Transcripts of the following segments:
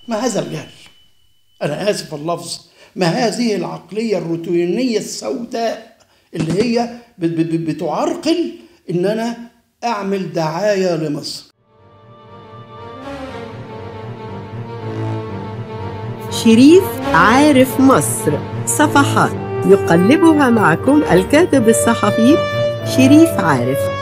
ما هذا الجهل؟ أنا آسف اللفظ، ما هذه العقلية الروتينية السوداء اللي هي بتعرقل إن أنا أعمل دعاية لمصر. شريف عارف مصر، صفحات يقلبها معكم الكاتب الصحفي شريف عارف.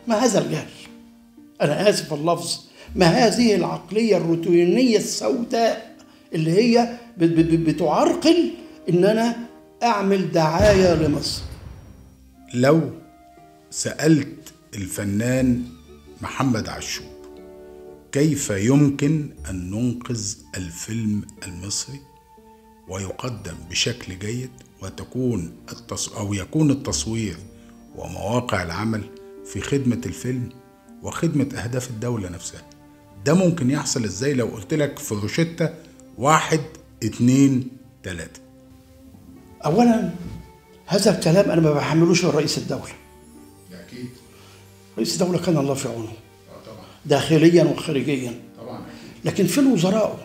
ما هذا الجهل؟ أنا آسف اللفظ، ما هذه العقلية الروتينية السوداء اللي هي بتعرقل إن أنا أعمل دعاية لمصر. لو سألت الفنان محمد عاشور كيف يمكن أن ننقذ الفيلم المصري ويقدم بشكل جيد يكون التصوير ومواقع العمل في خدمة الفيلم وخدمة أهداف الدولة نفسها، ده ممكن يحصل إزاي لو قلت لك في روشتة 1 2 3؟ أولا هذا الكلام أنا ما بحملوش لرئيس الدولة. أكيد رئيس الدولة كان الله في عونه داخليا وخارجيا طبعا. لكن فين وزراءه؟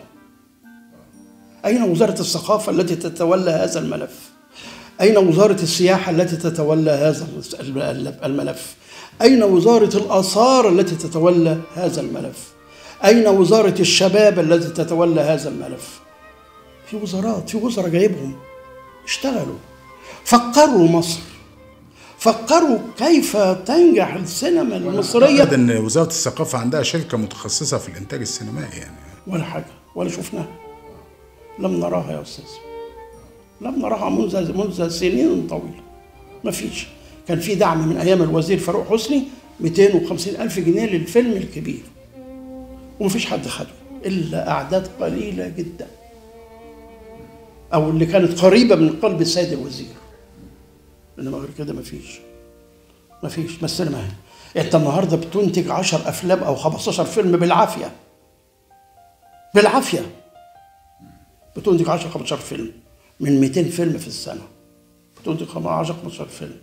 أين وزارة الثقافة التي تتولى هذا الملف؟ أين وزارة السياحة التي تتولى هذا الملف؟ أين وزارة الآثار التي تتولى هذا الملف؟ أين وزارة الشباب التي تتولى هذا الملف؟ في وزراء جايبهم اشتغلوا، فكروا مصر، فكروا كيف تنجح السينما المصرية. أن وزارة الثقافة عندها شركة متخصصة في الإنتاج السينمائي يعني ولا حاجة ولا شفناها، لم نراها يا أستاذ، لم نراها منذ سنين طويلة. ما فيش. كان في دعم من أيام الوزير فاروق حسني 250,000 جنيه للفيلم الكبير، وما فيش حد خده إلا أعداد قليلة جدا، أو اللي كانت قريبة من قلب السيد الوزير، إنما غير كده ما فيش. ما السينما هي أنت النهارده بتنتج 10 أفلام أو 15 فيلم بالعافية بتنتج 10 15 فيلم من 200 فيلم في السنة، بتنتج 10 15 فيلم.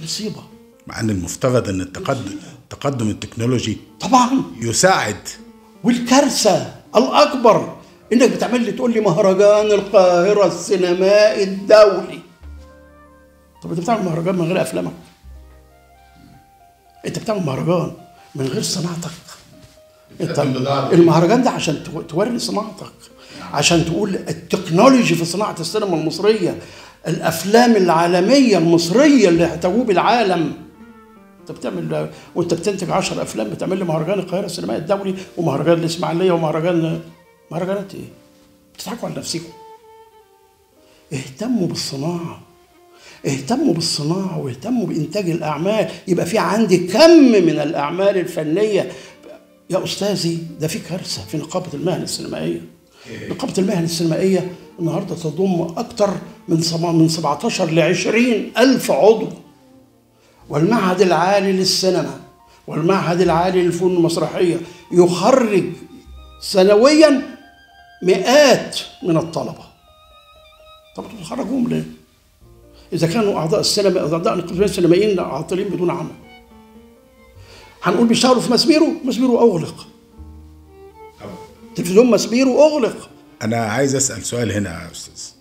مصيبة. مع أن المفترض أن التقدم التكنولوجي طبعا يساعد. والكارثة الأكبر إنك بتعمل لي تقول لي مهرجان القاهرة السينمائي الدولي. طب أنت بتعمل مهرجان من غير أفلامك؟ أنت بتعمل مهرجان من غير صناعتك. أنت المهرجان ده عشان توري صناعتك، عشان تقول التكنولوجي في صناعة السينما المصرية، الأفلام العالمية المصرية اللي هتجوب العالم. أنت بتعمل وأنت بتنتج 10 أفلام بتعمل لي مهرجان القاهرة السينمائي الدولي ومهرجان الإسماعيلية مهرجانات إيه؟ بتضحكوا على نفسكم. اهتموا بالصناعة واهتموا بإنتاج الأعمال، يبقى في عندي كم من الأعمال الفنية. يا أستاذي ده في كارثة في نقابة المهن السينمائية. نقابة المهن السينمائية النهاردة تضم أكثر من 17 ل 20 ألف عضو، والمعهد العالي للسينما والمعهد العالي للفنون المسرحية يخرج سنويا مئات من الطلبة. طب تخرجوهم ليه؟ إذا كانوا أعضاء السينما أعضاء النقابة السينمائيين عاطلين بدون عمل. هنقول بيشتغلوا في مسبيرو أغلق، تلفزيون مسبيرو أغلق. أنا عايز أسأل سؤال هنا يا أستاذ.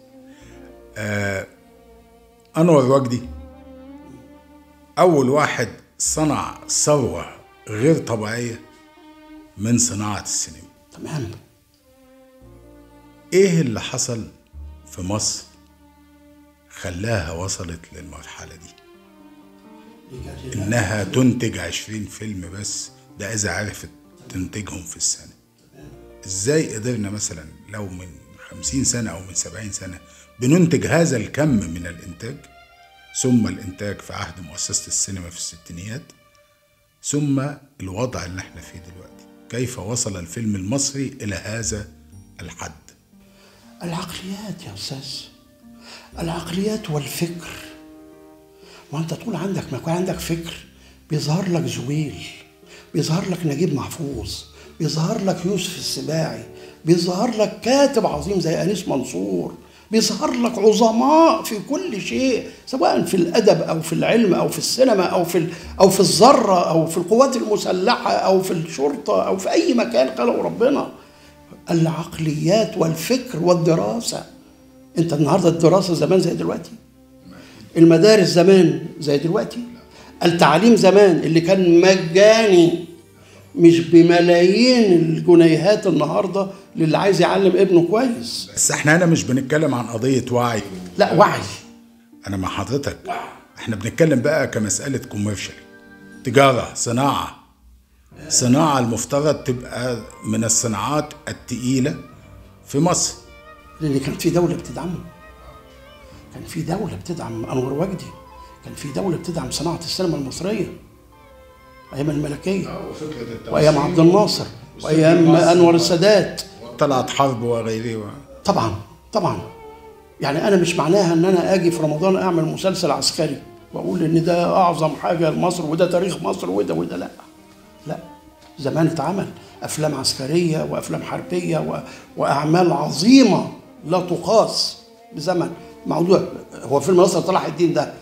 أنور وجدي أول واحد صنع ثروة غير طبيعية من صناعة السينما. تمام. إيه اللي حصل في مصر خلاها وصلت للمرحلة دي إنها تنتج 20 فيلم بس؟ ده إذا عرفت تنتجهم في السنة. إزاي قدرنا مثلا لو من 50 سنة أو من 70 سنة بننتج هذا الكم من الإنتاج، ثم الإنتاج في عهد مؤسسة السينما في الستينيات، ثم الوضع اللي احنا فيه دلوقتي؟ كيف وصل الفيلم المصري إلى هذا الحد؟ العقليات يا أستاذ، العقليات والفكر. وأنت طول عندك ما يكون عندك فكر بيظهر لك زويل، بيظهر لك نجيب محفوظ، بيظهر لك يوسف السباعي، بيظهر لك كاتب عظيم زي أنيس منصور، بيظهر لك عظماء في كل شيء، سواء في الادب او في العلم او في السينما او في الذره او في القوات المسلحه او في الشرطه او في اي مكان خلقه ربنا. العقليات والفكر والدراسه. انت النهارده الدراسه زمان زي دلوقتي؟ المدارس زمان زي دلوقتي؟ التعليم زمان اللي كان مجاني مش بملايين الجنيهات النهارده للي عايز يعلم ابنه كويس. بس احنا هنا مش بنتكلم عن قضية وعي. لا، وعي. انا مع حضرتك. احنا بنتكلم بقى كمسألة كوميرشال، تجارة، صناعة المفترض تبقى من الصناعات التقيلة في مصر. لان كان في دولة بتدعمه، كان في دولة بتدعم أنور وجدي، كان في دولة بتدعم صناعة السينما المصرية أيام الملكية وأيام عبد الناصر وأيام أنور السادات، طلعت حرب وغيره. طبعا يعني أنا مش معناها إن أنا أجي في رمضان أعمل مسلسل عسكري وأقول إن ده أعظم حاجة لمصر وده تاريخ مصر وده لا. زمان اتعمل أفلام عسكرية وأفلام حربية وأعمال عظيمة لا تقاس بزمن. موضوع هو فيلم نصر صلاح الدين ده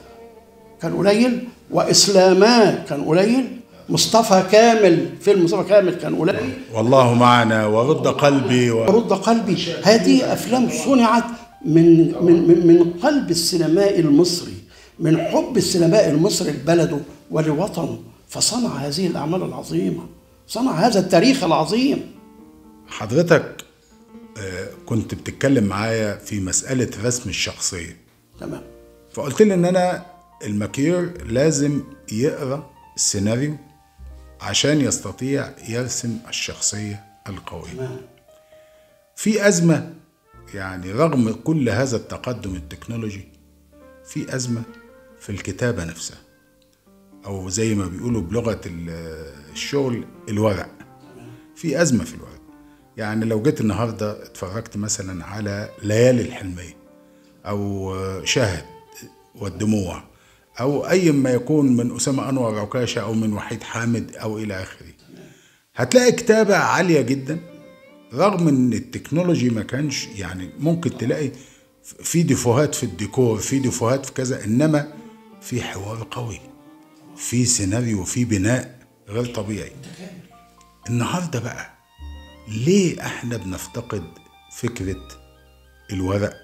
كان قليل، وإسلاما كان قليل، مصطفى كامل، فيلم مصطفى كامل كان قليل، والله معنا، ورد قلبي ورد قلبي. هذه أفلام صنعت من قلب السينمائي المصري، من حب السينمائي المصري لبلده ولوطنه، فصنع هذه الأعمال العظيمة، صنع هذا التاريخ العظيم. حضرتك كنت بتتكلم معايا في مسألة رسم الشخصية. تمام. فقلت لي ان انا المكير لازم يقرأ السيناريو عشان يستطيع يرسم الشخصية القوية. تمام. في أزمة، يعني رغم كل هذا التقدم التكنولوجي في أزمة في الكتابة نفسها، أو زي ما بيقولوا بلغة الشغل الورق. في أزمة في الورق. يعني لو جيت النهاردة اتفرجت مثلا على ليالي الحلمية أو شهد والدموع أو أي ما يكون من أسامة أنور عكاشة أو من وحيد حامد أو إلى آخره، هتلاقي كتابة عالية جدا، رغم ان التكنولوجي ما كانش، يعني ممكن تلاقي في ديفوهات في الديكور، في ديفوهات في كذا، انما في حوار قوي، في سيناريو، في بناء غير طبيعي. النهارده بقى ليه احنا بنفتقد فكرة الورق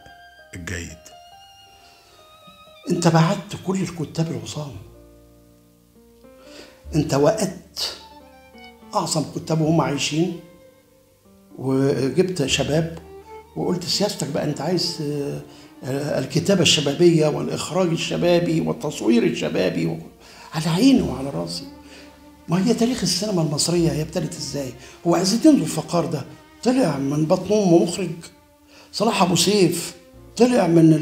الجيد؟ انت بعدت كل الكتاب العظام، انت وقت اعظم كتاب وهم عايشين، وجبت شباب وقلت سياستك بقى انت عايز الكتابة الشبابية والإخراج الشبابي والتصوير الشبابي، على عيني وعلى راسي. ما هي تاريخ السينما المصرية هي ابتدت ازاي؟ هو عز الدين ذو الفقار ده طلع من بطن أمه مخرج، صلاح أبو سيف طلع من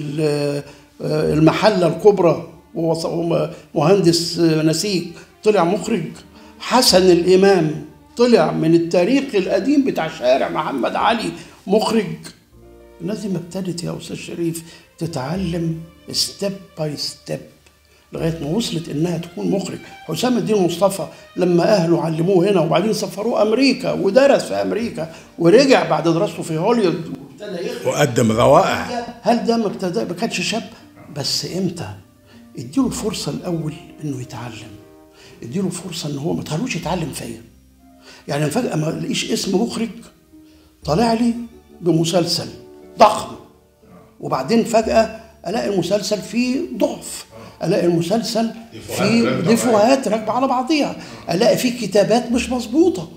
المحلة الكبرى ومهندس نسيج طلع مخرج، حسن الإمام طلع من التاريخ القديم بتاع شارع محمد علي مخرج. الناس دي ما ابتدت يا أستاذ شريف تتعلم ستيب باي ستيب لغاية ما وصلت إنها تكون مخرج. حسام الدين مصطفى لما أهله علموه هنا وبعدين سفروه أمريكا ودرس في أمريكا ورجع بعد دراسته في هوليوود وابتدى يخرج وقدم روائع. هل ده ما كانش شاب؟ بس إمتى؟ اديله الفرصة الأول إنه يتعلم، اديله فرصة إن هو ما تخلوش يتعلم فيا. يعني فجأة ما الاقيش اسم مخرج طالع لي بمسلسل ضخم، وبعدين فجأة الاقي المسلسل فيه ضعف، الاقي المسلسل فيه ديفوهات راكبة على بعضيها، الاقي فيه كتابات مش مظبوطة،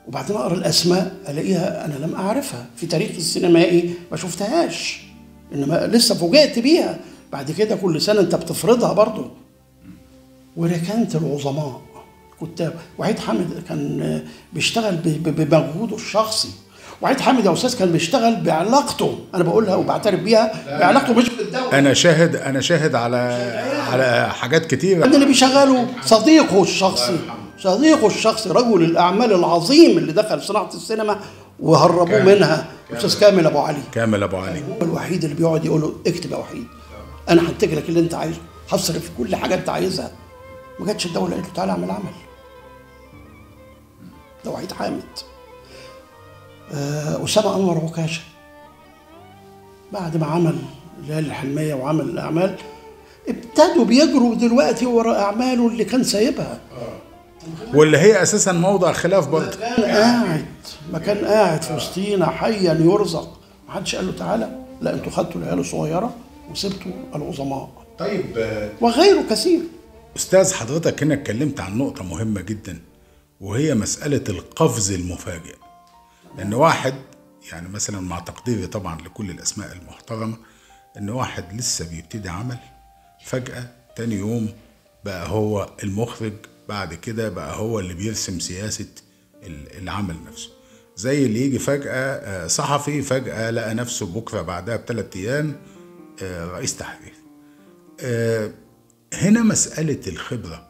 وبعدين اقرا الاسماء الاقيها انا لم اعرفها في تاريخ السينمائي، ما شفتهاش، انما لسه فوجئت بيها بعد كده. كل سنة انت بتفرضها برضو. وركنت العظماء كتاب. وحيد حامد كان بيشتغل بمجهوده الشخصي. وحيد حامد يا استاذ كان بيشتغل بعلاقته، انا بقولها وبعترف بيها، بعلاقته مش بالدوله. انا شاهد على حاجات كتيره. اللي بيشغله صديقه الشخصي رجل الاعمال العظيم اللي دخل صناعه السينما وهربوه منها، استاذ كامل ابو علي. هو الوحيد اللي بيقعد يقول له اكتب يا وحيد، انا هنتج لك اللي انت عايزه، هصرف كل حاجه انت عايزها. ما جاتش الدوله قالت له تعالى اعمل عمل. ده وحيد حامد. أسامة أنور عكاشة بعد ما عمل الليالي الحلمية وعمل الأعمال ابتدوا بيجروا دلوقتي ورا أعماله اللي كان سايبها، واللي هي اساسا موضع خلاف برضه. ما كان قاعد في وسطينا حيا يرزق، ما حدش قال له تعالى، لا انتوا خدتوا العيال الصغيره وسبتوا العظماء. طيب وغيره كثير. استاذ حضرتك هنا اتكلمت عن نقطه مهمه جدا، وهي مساله القفز المفاجئ. ان واحد يعني مثلا، مع تقديري طبعا لكل الاسماء المحترمه، ان واحد لسه بيبتدي عمل فجاه تاني يوم بقى هو المخرج، بعد كده بقى هو اللي بيرسم سياسة العمل نفسه. زي اللي يجي فجأة صحفي فجأة لقى نفسه بكرة بعدها ب3 أيام رئيس تحرير. هنا مسألة الخبرة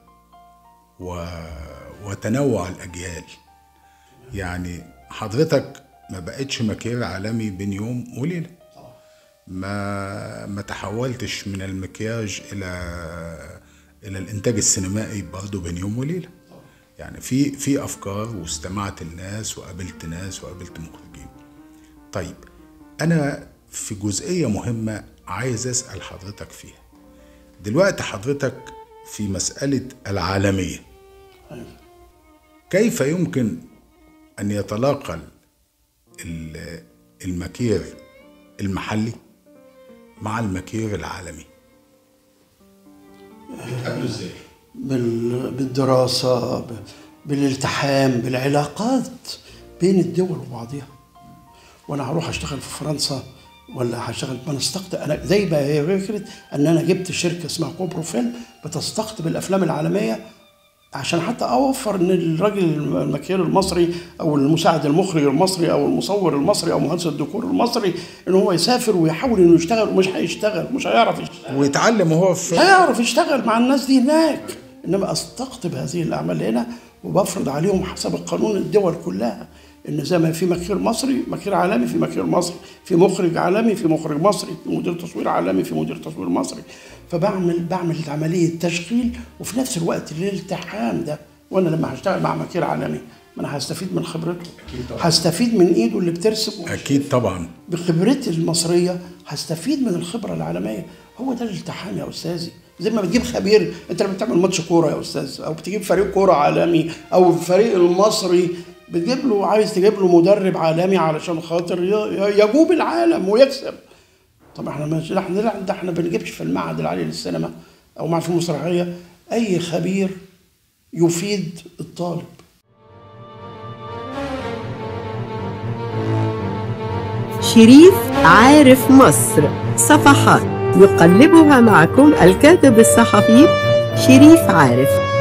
وتنوع الأجيال. يعني حضرتك ما بقتش مكياج عالمي بين يوم وليلة، ما تحولتش من المكياج إلى الإنتاج السينمائي برضه بين يوم وليلة. يعني في أفكار، واستمعت الناس وقابلت ناس وقابلت مخرجين. طيب أنا في جزئية مهمة عايز أسأل حضرتك فيها. دلوقتي حضرتك في مسألة العالمية، كيف يمكن أن يتلاقى المكير المحلي مع المكير العالمي؟ بتقابله ازاي؟ بالدراسة، بالالتحام، بالعلاقات بين الدول وبعضها. وانا هروح اشتغل في فرنسا ولا هشتغل، ما نستقطب. انا زي ما هي فكره ان انا جبت شركه اسمها كوبرو فيلم بتستقطب الافلام العالميه، عشان حتى اوفر ان الراجل المكير المصري او المساعد المخرج المصري او المصور المصري او مهندس الديكور المصري ان هو يسافر ويحاول انه يشتغل، ومش هيشتغل، مش هيعرف يشتغل ويتعلم وهو هيعرف يشتغل مع الناس دي هناك. انما استقطب هذه الاعمال هنا وبفرض عليهم حسب القانون الدول كلها، ان زي ما في مكير مصري مكير عالمي، في مكير مصري، في مخرج عالمي في مخرج مصري، في مدير تصوير عالمي في مدير تصوير مصري. فبعمل عمليه تشغيل وفي نفس الوقت الالتحام ده. وانا لما هشتغل مع مكير عالمي ما انا هستفيد من خبرته، هستفيد من ايده اللي بترسم، اكيد طبعا بخبرتي المصريه هستفيد من الخبره العالميه. هو ده الالتحام يا استاذي. زي ما بتجيب خبير، انت لما بتعمل ماتش كوره يا استاذ، او بتجيب فريق كوره عالمي او الفريق المصري، بتجيب له، عايز تجيب له مدرب عالمي علشان خاطر يجوب العالم ويكسب. طب احنا بنجيبش في المعهد العالي للسينما او مع في المسرحيه اي خبير يفيد الطالب. شريف عارف مصر، صفحات يقلبها معكم الكاتب الصحفي شريف عارف.